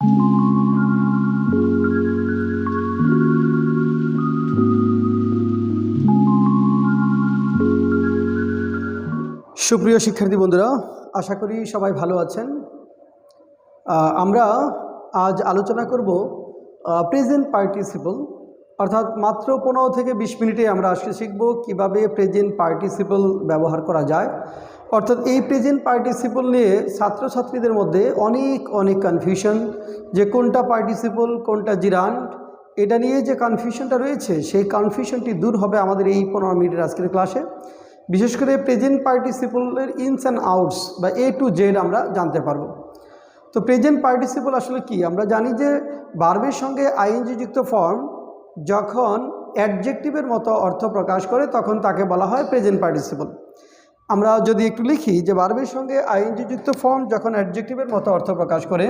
সুপ্রিয় শিক্ষার্থী বন্ধুরা, আশা করি সবাই ভালো আছেন। আমরা আজ আলোচনা করব প্রেজেন্ট পার্টিসিপল, অর্থাৎ মাত্র 15 থেকে 20 মিনিটে আমরা আজকে শিখব কিভাবে প্রেজেন্ট পার্টিসিপল ব্যবহার করা যায়। অর্থাৎ এই প্রেজেন্ট পার্টিসিপল নিয়ে ছাত্রছাত্রীদের মধ্যে অনেক কনফিউশন, যে কোনটা পার্টিসিপল কোনটা জিরান্ড, এটা নিয়ে যে কনফিউশনটা রয়েছে সেই কনফিউশনটি দূর হবে আমাদের এই 15 মিনিটের আজকের ক্লাসে। বিশেষ করে প্রেজেন্ট পার্টিসিপলের ইনস অ্যান্ড আউটস বা এ টু জেড আমরা জানতে পারবো। তো প্রেজেন্ট পার্টিসিপল আসলে কি? আমরা জানি যে ভার্বের সঙ্গে আইএনজি যুক্ত ফর্ম যখন অ্যাডজেক্টিভের মতো অর্থ প্রকাশ করে তখন তাকে বলা হয় প্রেজেন্ট পার্টিসিপল। আমরা যদি একটু লিখি যে ভার্বের সঙ্গে আইএনজি যুক্ত ফর্ম যখন অ্যাডজেক্টিভের মতো অর্থ প্রকাশ করে,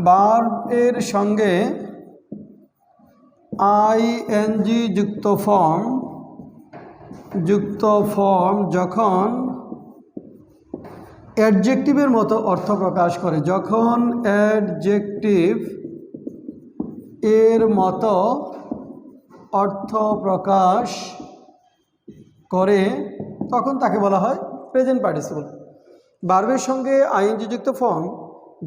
ভার্বের সঙ্গে আইএনজি যুক্ত ফর্ম যখন অ্যাডজেক্টিভের মতো অর্থ প্রকাশ করে, যখন অ্যাডজেক্টিভ এর মতো অর্থ প্রকাশ করে তখন তাকে বলা হয় প্রেজেন্ট পার্টিসিপল। ভার্বের সঙ্গে আইএনজি যুক্ত ফর্ম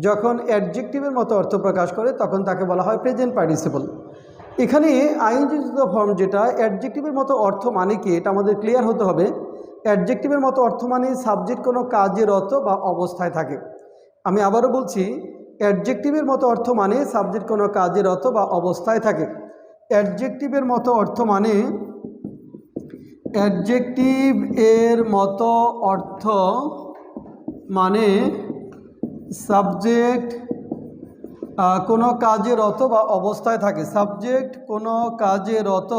যখন অ্যাডজেক্টিভের মতো অর্থ প্রকাশ করে তখন তাকে বলা হয় প্রেজেন্ট পার্টিসিপল। এখানে আইএনজি যুক্ত ফর্ম যেটা অ্যাডজেক্টিভের মতো অর্থ মানে কি এটা আমাদের ক্লিয়ার হতে হবে। অ্যাডজেক্টিভের মতো অর্থ মানে সাবজেক্ট কোনো কাজে রত বা অবস্থায় থাকে। আমি আবারও বলছি, অ্যাডজেক্টিভের মতো অর্থ মানে সাবজেক্ট কোনো কাজে রত বা অবস্থায় থাকে। অ্যাডজেক্টিভের মতো অর্থ মানে অ্যাডজেক্টিভ এর মতো অর্থ মানে সাবজেক্ট কোনো কাজে রত বা অবস্থায় থাকে। সাবজেক্ট কোনো কাজে রত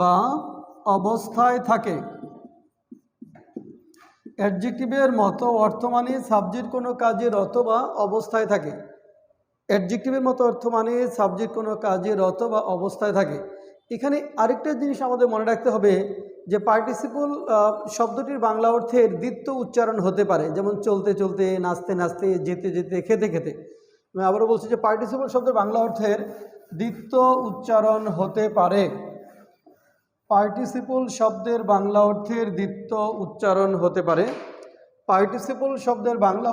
বা অবস্থায় থাকে। অ্যাডজেক্টিভের মতো অর্থ মানে সাবজেক্ট কোনো কাজে রত বা অবস্থায় থাকে। অ্যাডজেক্টিভের মতো অর্থ মানে সাবজেক্ট কোনো কাজে রত বা অবস্থায় থাকে। এখানে আরেকটা জিনিস আমাদের মনে রাখতে হবে যে পার্টিসিপল শব্দটির বাংলা অর্থের দ্বিত্ব উচ্চারণ হতে পারে, যেমন চলতে চলতে, নাচতে নাচতে, যেতে যেতে, খেতে খেতে। আমি আবারও বলছি যে পার্টিসিপল শব্দের বাংলা অর্থের দ্বিত্ব উচ্চারণ হতে পারে। পার্টিসিপল শব্দের বাংলা অর্থের দ্বিত্ব উচ্চারণ হতে পারে। পার্টিসিপল শব্দের বাংলা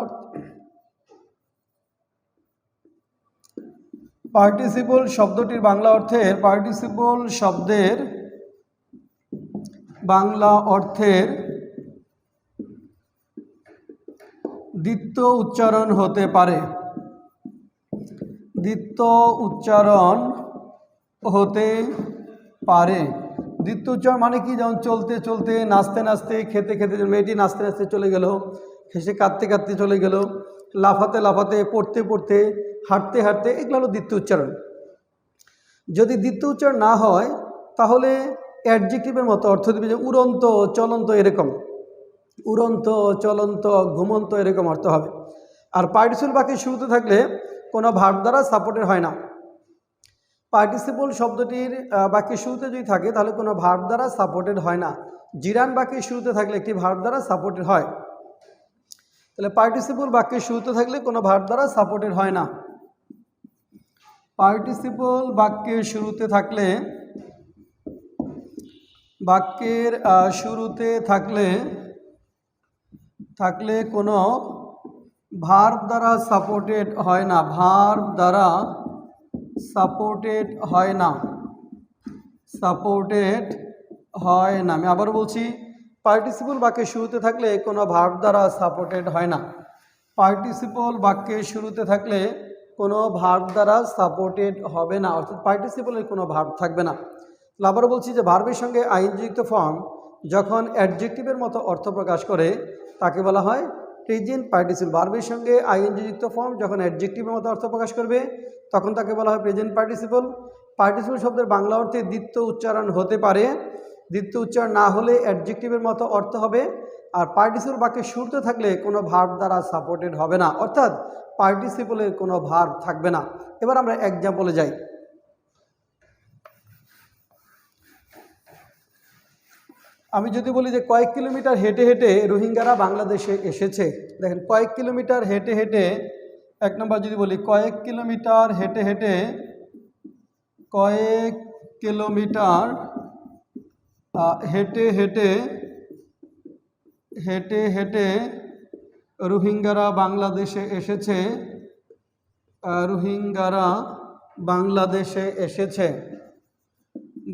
পার্টিসিপল শব্দটির বাংলা অর্থের পার্টিসিপল শব্দের বাংলা অর্থের দ্বিত্ব উচ্চারণ হতে পারে। দ্বিত্ব উচ্চারণ হতে পারে। দ্বিত্ব উচ্চারণ মানে কি? যেমন চলতে চলতে, নাচতে নাচতে, খেতে খেতে, মেয়েটি নাচতে নাচতে চলে গেল, হেসে কাঁদতে কাঁদতে চলে গেল, লাফাতে লাফাতে, পড়তে পড়তে, হাঁটতে হাঁটতে, এগুলো হলো দ্বিত্ব উচ্চারণ। যদি দ্বিত্ব উচ্চারণ না হয় তাহলে অ্যাডজেক্টিভের মতো অর্থ দেবে, যে উড়ন্ত, চলন্ত, এরকম উড়ন্ত, চলন্ত, ঘুমন্ত, এরকম অর্থ হবে। আর পার্টিসিপল বাক্যের শুরুতে থাকলে কোনো ভার্ব দ্বারা সাপোর্টেড হয় না। পার্টিসিপল শব্দটির বাক্যের শুরুতে যদি থাকে তাহলে কোনো ভার্ব দ্বারা সাপোর্টেড হয় না। জিরান বাক্যের শুরুতে থাকলে একটি ভার্ব দ্বারা সাপোর্টেড হয়। তাহলে পার্টিসিপল বাক্যের শুরুতে থাকলে কোনো ভার্ব দ্বারা সাপোর্টেড হয় না। পার্টিসিপল বাক্যের শুরুতে থাকলে কোনো ভার্ব দ্বারা সাপোর্টেড হয় না। ভার্ব দ্বারা সাপোর্টেড হয় না। আমি আবার বলছি, পার্টিসিপল বাক্যের শুরুতে থাকলে কোনো ভার্ব দ্বারা সাপোর্টেড হয় না। পার্টিসিপল বাক্যের শুরুতে থাকলে কোনো ভার্ব দ্বারা সাপোর্টেড হবে না, অর্থাৎ পার্টিসিপলের কোনো ভার্ব থাকবে না। আবারও বলছি যে ভার্বের সঙ্গে আইনযুক্ত ফর্ম যখন অ্যাডজেক্টিভের মতো অর্থ প্রকাশ করে তাকে বলা হয় প্রেজেন্ট পার্টিসিপল। ভার্বের সঙ্গে আইএনজি যুক্ত ফর্ম যখন অ্যাডজেক্টিভের মতো অর্থ প্রকাশ করবে তখন তাকে বলা হয় প্রেজেন্ট পার্টিসিপল। পার্টিসিপল শব্দের বাংলা অর্থে দ্বিত্ব উচ্চারণ হতে পারে। দ্বিত্ব উচ্চারণ না হলে অ্যাডজেক্টিভের মতো অর্থ হবে। আর পার্টিসিপল বাক্যে শুরুতে থাকলে কোনো ভার্ব দ্বারা সাপোর্টেড হবে না, অর্থাৎ পার্টিসিপলের কোনো ভার্ব থাকবে না। এবার আমরা এক্সাম্পলে যাই। আমি যদি বলি যে কয়েক কিলোমিটার হেঁটে হেঁটে রোহিঙ্গারা বাংলাদেশে এসেছে, দেখেন কয়েক কিলোমিটার হেঁটে হেঁটে, এক নম্বর যদি বলি কয়েক কিলোমিটার হেঁটে হেঁটে, কয়েক কিলোমিটার হেঁটে হেঁটে হেঁটে হেঁটে রোহিঙ্গারা বাংলাদেশে এসেছে, রোহিঙ্গারা বাংলাদেশে এসেছে,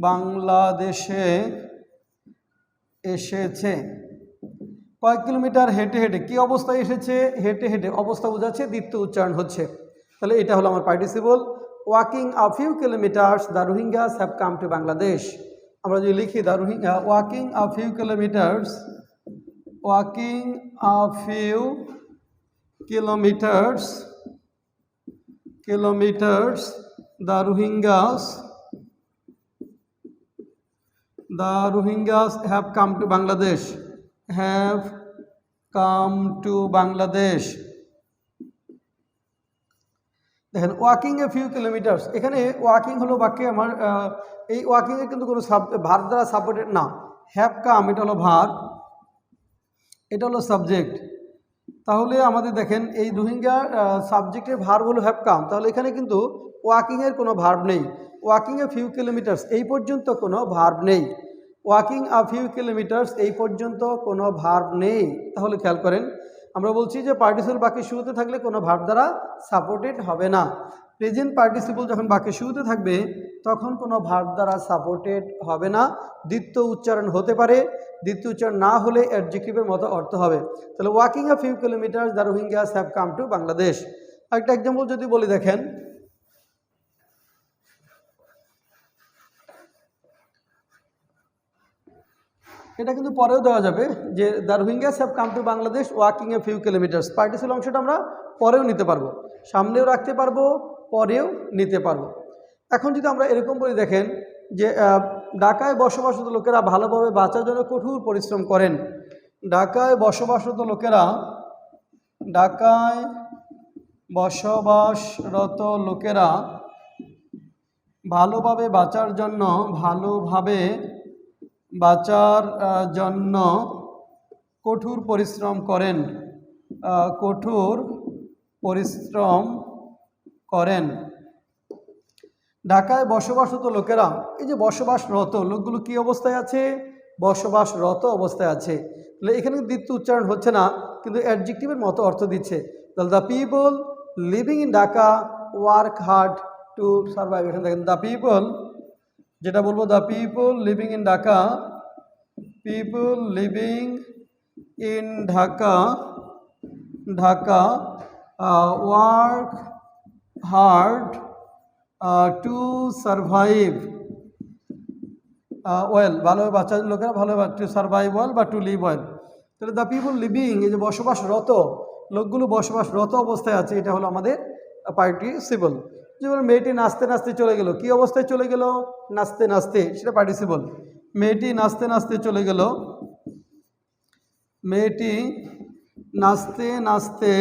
বাংলাদেশে এসেছে। কয়েক কিলোমিটার হেঁটে হেঁটে কি অবস্থায় এসেছে? হেঁটে হেঁটে অবস্থা বোঝাচ্ছে, দ্বিতীয় উচ্চারণ হচ্ছে। তাহলে এটা হলো আমার participle. Walking a few kilometres the Rohingyas have come to Bangladesh. আমরা যদি লিখি the Rohingya, walking a few kilometres, walking a few kilometres, kilometres the Rohingyas, the Rohingyas have come to Bangladesh, have come to Bangladesh। দেখেন ওয়াকিং এ ফিউ কিলোমিটার্স, এখানে walking হলো বাক্যে আমার এই ওয়াকিংয়ে কিন্তু কোনো ভার্ব দ্বারা সাপোর্টেড না। হ্যাভ কাম এটা হলো ভার্ব, এটা হলো সাবজেক্ট। তাহলে আমাদের দেখেন এই রোহিঙ্গা সাবজেক্টের ভার্ব হলো হ্যাভ কাম, তাহলে এখানে কিন্তু ওয়াকিংয়ের কোনো ভার্ব নেই। ওয়াকিং এ ফিউ কিলোমিটার্স এই পর্যন্ত কোনো ভার্ব নেই। ওয়াকিং আ ফিউ কিলোমিটার্স এই পর্যন্ত কোনো ভার্ব নেই। তাহলে খেয়াল করেন, আমরা বলছি যে পার্টিসিপল বাক্যের শুরুতে থাকলে কোনো ভার্ব দ্বারা সাপোর্টেড হবে না। প্রেজেন্ট পার্টিসিপল যখন বাক্যের শুরুতে থাকবে তখন কোনো ভার্ব দ্বারা সাপোর্টেড হবে না, দ্বিতীয় উচ্চারণ হতে পারে। দ্বিতীয় উচ্চারণ না হলে অ্যাডজেক্টিভের মতো অর্থ হবে। তাহলে walking a few kilometres the Rohingyas have come to Bangladesh. একটা এক্সাম্পল যদি বলি, দেখেন এটা কিন্তু পরেও দেওয়া যাবে যে the Rohingyas have come to Bangladesh walking a few kilometres. Participle অংশটা আমরা পরেও নিতে পারবো, সামনেও রাখতে পারবো, পরেও নিতে পারবো। এখন যদি আমরা এরকম বলি, দেখেন যে ঢাকায় বসবাসরত লোকেরা ভালোভাবে বাঁচার জন্য কঠোর পরিশ্রম করেন। ঢাকায় বসবাসরত লোকেরা, ঢাকায় বসবাসরত লোকেরা ভালোভাবে বাঁচার জন্য, ভালোভাবে বাঁচার জন্য কঠোর পরিশ্রম করেন, কঠোর পরিশ্রম করেন। ঢাকায় বসবাসরত লোকেরা, এই যে বসবাসরত লোকগুলো কি অবস্থায় আছে? বসবাসরত অবস্থায় আছে। তাহলে এখানে দ্বিতীয় উচ্চারণ হচ্ছে না, কিন্তু অ্যাডজেক্টিভের মতো অর্থ দিচ্ছে। তাহলে the people living in Dhaka work hard to survive. এখানে দেখেন দ্য পিপল, যেটা বলবো the people living in Dhaka, people living in Dhaka, Dhaka work hard to survive well. ভালোভাবে বাচ্চার লোকেরা ভালোভাবে টু সার্ভাইভ ওয়েল বা টু লিভ ওয়েল। তাহলে দ্য পিপল লিভিং, এই যে বসবাসরত লোকগুলো বসবাসরত অবস্থায় আছে, এটা হলো আমাদের পার্টিসিপল। যেমন মেয়েটি নাচতে নাচতে চলে গেল, কি অবস্থায় চলে গেল? নাচতে নাচতে, সেটা পার্টিসিপল। মেয়েটি নাচতে নাচতে চলে গেল, মেয়েটি নাচতে নাচতে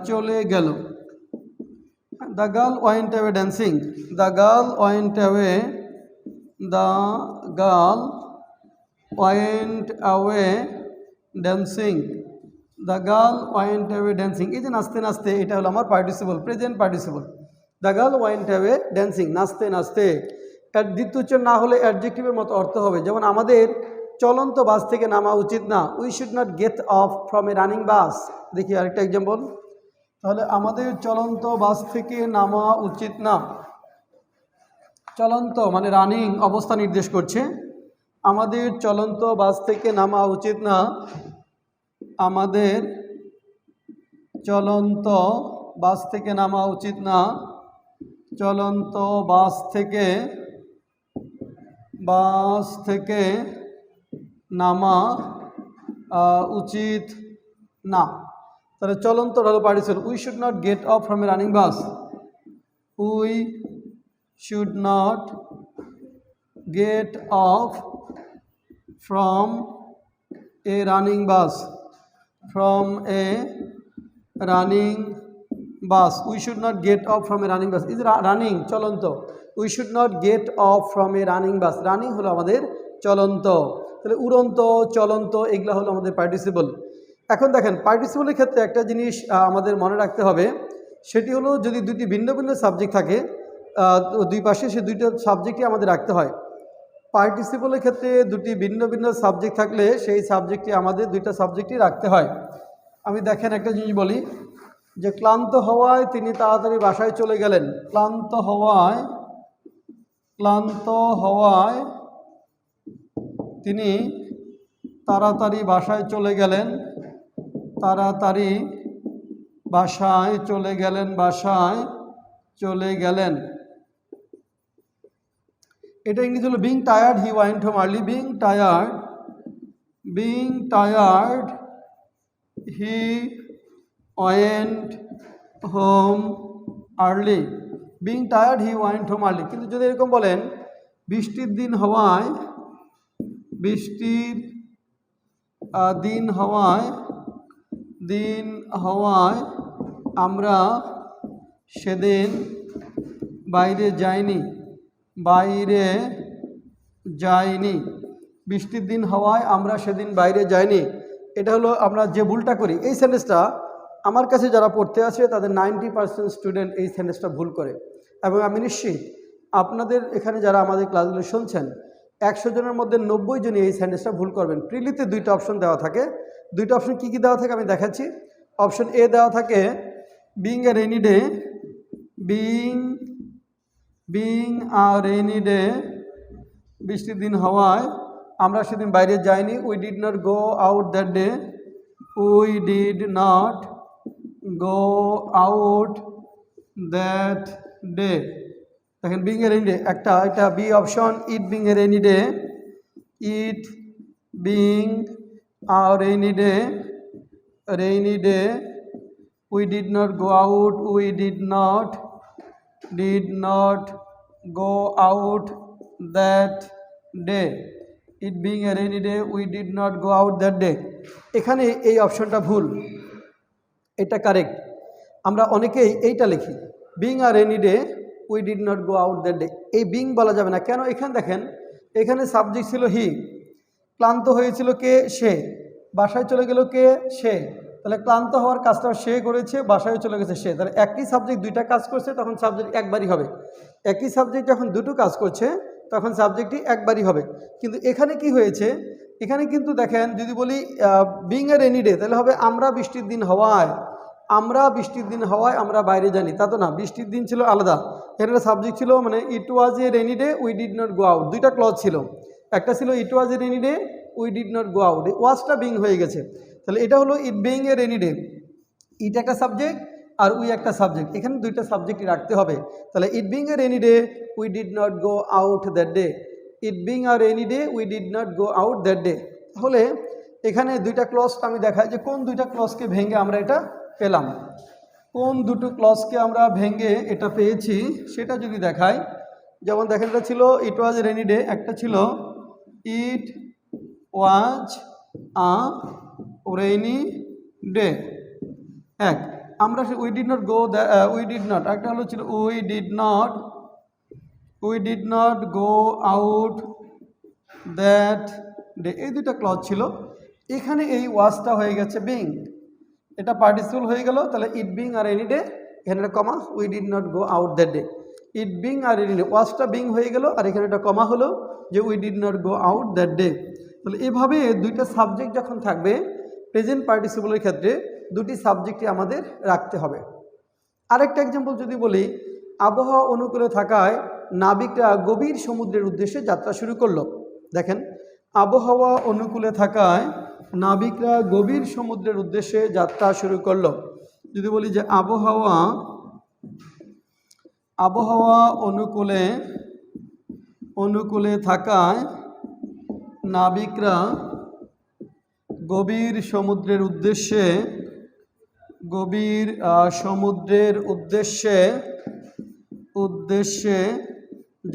চলে গেল। The girl went away dancing, the girl went away, the girl went away dancing, the girl went away dancing. এই যে নাচতে নাচতে, এটা হলো আমার participle, present participle. The girl went away dancing, নাচতে নাচতে। এর দ্বিতীয় উচ্চারণ না হলে অ্যাডজেক্টিভের মতো অর্থ হবে। যেমন আমাদের চলন্ত বাস থেকে নামা উচিত না, we should not get off from a running bus. দেখি আরেকটা এক্সাম্পল। তাহলে আমাদের চলন্ত বাস থেকে নামা উচিত না, চলন্ত মানে রানিং অবস্থা নির্দেশ করছে। আমাদের চলন্ত বাস থেকে নামা উচিত না, আমাদের চলন্ত বাস থেকে নামা উচিত না, চলন্ত বাস থেকে নামা উচিত না। তাহলে চলন্ত হলো participle. We should not get off from a running bus, we should not get off from a running bus, from a running bus. We should not get off from a running bus, is running চলন্ত। We should not get off from a running bus, running হলো আমাদের চলন্ত। তাহলে উড়ন্ত, চলন্ত এগুলো হলো আমাদের পার্টিসিপল। এখন দেখেন পার্টিসিপলের ক্ষেত্রে একটা জিনিস আমাদের মনে রাখতে হবে, সেটি হলো যদি দুটি ভিন্ন ভিন্ন সাবজেক্ট থাকে দুই পাশে, সে দুইটা সাবজেক্টই আমাদের রাখতে হয়। পার্টিসিপলের ক্ষেত্রে দুটি ভিন্ন ভিন্ন সাবজেক্ট থাকলে সেই সাবজেক্টটি আমাদের দুইটা সাবজেক্টই রাখতে হয়। আমি দেখেন একটা জিনিস বলি যে ক্লান্ত হওয়ায় তিনি তাড়াতাড়ি বাসায় চলে গেলেন। ক্লান্ত হওয়ায় তিনি তাড়াতাড়ি বাসায় চলে গেলেন। তাড়াতাড়ি বাসায় চলে গেলেন। এটা ইংরেজি হলো being tired he went home early. Being tired he went home early. Being tired he went home early. কিন্তু যদি এরকম বলেন বৃষ্টির দিন হওয়ায় আমরা সেদিন বাইরে যাইনি। বৃষ্টির দিন হওয়ায় আমরা সেদিন বাইরে যাইনি। এটা হলো আমরা যে ভুলটা করি। এই সেন্টেন্সটা আমার কাছে যারা পড়তে আসে তাদের 90% স্টুডেন্ট এই সেন্টেন্সটা ভুল করে, এবং আমি নিশ্চিত আপনাদের এখানে যারা আমাদের ক্লাসগুলো শুনছেন 100 জনের মধ্যে 90 জনই এই সেন্টেন্সটা ভুল করবেন। প্রিলিতে দুইটা অপশন দেওয়া থাকে। দুইটা অপশন কী কী দেওয়া থাকে আমি দেখাচ্ছি। অপশন এ দেওয়া থাকে being a rainy day, being a rainy day, বৃষ্টির দিন হওয়ায় আমরা সেদিন বাইরে যাইনি। We did not go out that day. দেখেন বিং এ রেইনি ডে এটা B option. It being a rainy day, a rainy day, we did not go out, did not go out that day. It being a rainy day, we did not go out that day. এখানে এই অপশনটা ভুল, এটা correct. আমরা অনেকেই এইটা লিখি being a rainy day, we did not go out that day. এই বিং বলা যাবে না কেন? এখানে দেখেন এখানে সাবজেক্ট ছিল হি, ক্লান্ত হয়েছিল কে? সে। বাসায় চলে গেল কে? সে। তাহলে ক্লান্ত হওয়ার কাজটা সে করেছে, বাসায় চলে গেছে সে। তাহলে একই সাবজেক্ট দুইটা কাজ করছে, তখন সাবজেক্ট একবারই হবে। একই সাবজেক্ট যখন দুটো কাজ করছে তখন সাবজেক্টটি একবারই হবে। কিন্তু এখানে কি হয়েছে? এখানে কিন্তু দেখেন যদি বলি বিং এ রেইনি ডে, তাহলে হবে আমরা বৃষ্টির দিন হওয়ায় আমরা বাইরে জানি। তা তো না, বৃষ্টির দিন ছিল আলাদা। এখানে সাবজেক্ট ছিল মানে it was a rainy day, we did not go out. দুইটা ক্লজ ছিল, একটা ছিল it was a rainy day, we did not go out. ওয়াজটা বিং হয়ে গেছে। তাহলে এটা হলো it being a rainy day. It একটা সাবজেক্ট আর উই একটা সাবজেক্ট, এখানে দুইটা সাবজেক্টই রাখতে হবে। তাহলে it being a rainy day, we did not go out that day. It being a rainy day, we did not go out that day. তাহলে এখানে দুইটা ক্লজটা আমি দেখাই যে কোন দুইটা ক্লজকে ভেঙে আমরা এটা পেলাম। কোন দুটো ক্লজকে আমরা ভেঙে এটা পেয়েছি সেটা যদি দেখাই, যেমন দেখেন এটা ছিল it was a rainy day, একটা ছিল it was a rainy day. এক আমরা we did not go, we did not, একটা হলো ছিল we did not go out that day. এই দুটো ক্লজ ছিল। এখানে এই ওয়াজটা হয়ে গেছে বিং, এটা পার্টিসিপল হয়ে গেল। তাহলে ইট বিং আর রেইনি ডে, এখানে একটা comma, we did not go out that day. It being আর রেইনি ডে, ওয়াজটা বিং হয়ে গেল, আর এখানে একটা কমা হলো যে we did not go out that day. তাহলে এভাবে দুইটা সাবজেক্ট যখন থাকবে প্রেজেন্ট পার্টিসিপলের ক্ষেত্রে দুটি সাবজেক্টই আমাদের রাখতে হবে। আরেকটা এক্সাম্পল যদি বলি, আবহাওয়া অনুকূলে থাকায় নাবিকরা গভীর সমুদ্রের উদ্দেশ্যে যাত্রা শুরু করলো। দেখেন আবহাওয়া অনুকূলে থাকায় নাবিকরা গভীর সমুদ্রের উদ্দেশ্যে যাত্রা শুরু করলো। যদি বলি যে আবহাওয়া অনুকূলে থাকায় নাবিকরা গভীর সমুদ্রের উদ্দেশ্যে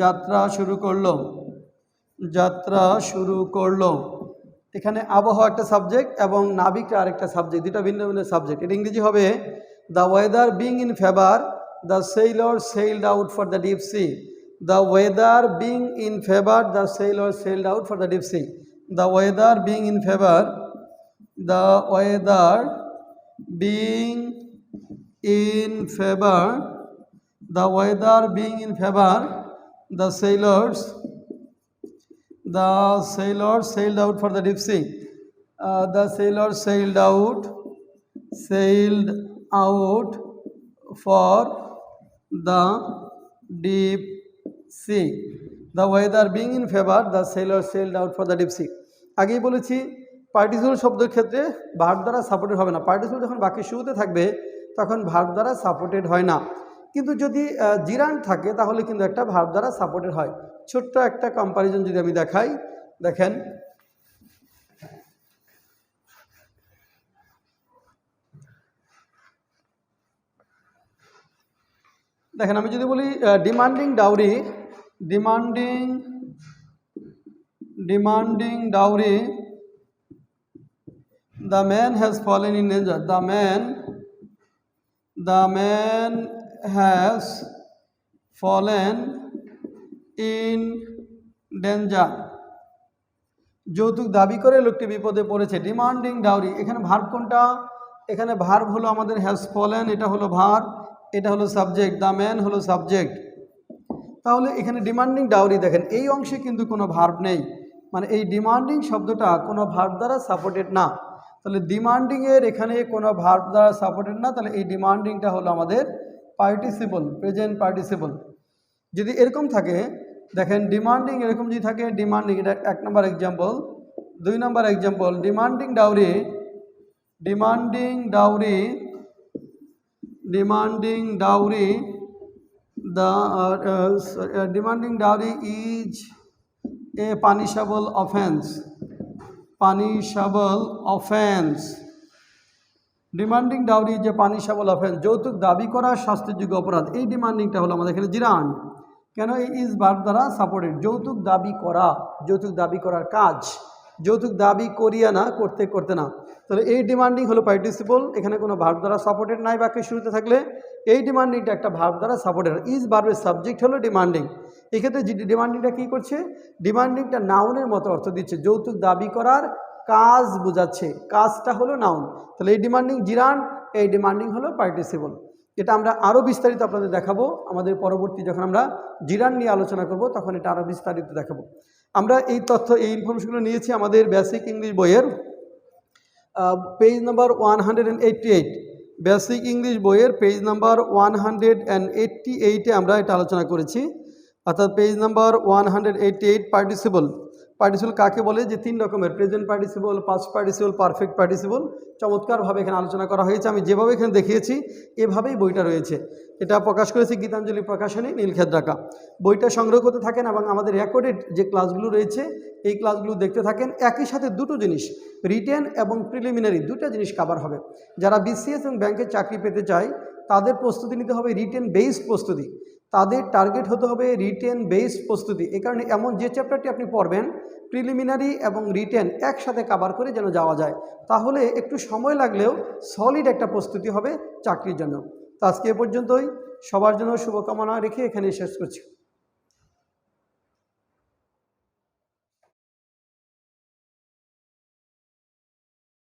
যাত্রা শুরু করলো। এখানে আবহাওয়া একটা সাবজেক্ট এবং নাবিকরা আরেকটা সাবজেক্ট, দুটা ভিন্ন ভিন্ন সাবজেক্ট। এটা ইংরেজি হবে the weather being in favour, the sailor sailed out for the deep sea. The weather being in favor, the sailors sailed out for the deep sea. The weather being in favor, the weather being in favor, the weather being in favor, the sailors sailed out for the deep sea. The sailors sailed out for the deep sea. The weather being in favor, the sailors sailed out for the deep sea. আগেই বলেছি participle শব্দের ক্ষেত্রে verb দ্বারা supported হবে না। Participle যখন বাক্যের শুরুতে থাকবে তখন ভার্ব দ্বারা সাপোর্টেড হয় না, কিন্তু যদি জিরান্ড থাকে তাহলে কিন্তু একটা ভার্ব দ্বারা সাপোর্টেড হয়। ছোট্ট একটা কম্পারিজন যদি আমি দেখাই, দেখেন আমি যদি বলি demanding dowry, the man has fallen in danger. The man has fallen in danger. যৌতুক দাবি করে লোকটি বিপদে পড়েছে। ডিমান্ডিং ডাউরি, এখানে ভার্ব কোনটা? এখানে ভার্ব হলো আমাদের হ্যাজ ফলেন, এটা হলো ভার্ব, এটা হলো সাবজেক্ট, দ্য ম্যান হলো সাবজেক্ট। তাহলে এখানে ডিমান্ডিং ডাউরি দেখেন এই অংশে কিন্তু কোনো ভার্ব নেই, মানে এই ডিমান্ডিং শব্দটা কোনো ভার্ব দ্বারা সাপোর্টেড না। তাহলে ডিমান্ডিংয়ের এখানে কোনো ভার্ব দ্বারা সাপোর্টেড না, তাহলে এই ডিমান্ডিংটা হলো আমাদের পার্টিসিপল, প্রেজেন্ট পার্টিসিপল। যদি এরকম থাকে দেখেন ডিমান্ডিং এরকম যদি থাকে, ডিমান্ডিং, এটা 1 নম্বর এক্সাম্পল। 2 নম্বর example, demanding dowry is a punishable offense. Demanding dowry যে পানিশেবল অফেন্স, যৌতুক দাবি করা শাস্তিযোগ্য অপরাধ। এই ডিমান্ডিংটা হলো আমাদের এখানে জিরান্ড। কেন? এই ইজ ভার্ব দ্বারা সাপোর্টেড। যৌতুক দাবি করার কাজ, যৌতুক দাবি করিয়া না, করতে না। তাহলে এই ডিমান্ডিং হলো পার্টিসিপল, এখানে কোনো ভার্ব দ্বারা সাপোর্টেড নাই বাক্যের শুরুতে থাকলে। এই ডিমান্ডিংটা একটা ভার্ব দ্বারা সাপোর্টেড। ইজ ভার্বের সাবজেক্ট হলো ডিমান্ডিং। এক্ষেত্রে ডিমান্ডিংটা কী করছে? ডিমান্ডিংটা নাউনের মতো অর্থ দিচ্ছে, যৌতুক দাবি করার কাজ বোঝাচ্ছে, কাজটা হলো নাউন। তাহলে এই ডিমান্ডিং জিরান্ড, এই ডিমান্ডিং হলো পার্টিসিপল। এটা আমরা আরও বিস্তারিত আপনাদের দেখাবো আমাদের পরবর্তী যখন আমরা জিরান্ড নিয়ে আলোচনা করব তখন এটা আরও বিস্তারিত দেখাবো। আমরা এই তথ্য, এই ইনফরমেশনগুলো নিয়েছি আমাদের বেসিক ইংলিশ বইয়ের পেজ নাম্বার 188। বেসিক ইংলিশ বইয়ের পেজ নাম্বার 188-এ আমরা এটা আলোচনা করেছি। অর্থাৎ পেজ নাম্বার 188, পার্টিসিপল কাকে বলে, যে 3 রকমের, present participle, past participle, perfect participle. চমৎকারভাবে এখানে আলোচনা করা হয়েছে। আমি যেভাবে এখানে দেখিয়েছি এভাবেই বইটা রয়েছে। এটা প্রকাশ করেছি গীতাঞ্জলি প্রকাশনী, নীলক্ষেত। বইটা সংগ্রহ করতে থাকেন এবং আমাদের রেকর্ডেড যে ক্লাসগুলো রয়েছে এই ক্লাসগুলো দেখতে থাকেন। একই সাথে দুটো জিনিস, রিটেন এবং প্রিলিমিনারি, দুটো জিনিস কভার হবে। যারা বিসিএস এবং ব্যাংকের চাকরি পেতে চায় তাদের প্রস্তুতি নিতে হবে রিটেন বেসড প্রস্তুতি, তাদের টার্গেট হতে হবে রিটেন বেসড প্রস্তুতি। এই কারণে এমন যে চ্যাপ্টারটি আপনি পড়বেন প্রিলিমিনারি এবং রিটেন একসাথে কভার করে যেন যাওয়া যায়, তাহলে একটু সময় লাগলেও সলিড একটা প্রস্তুতি হবে চাকরির জন্য। তো আজকে এ পর্যন্তই, সবার জন্য শুভকামনা রেখে এখানে শেষ করছি।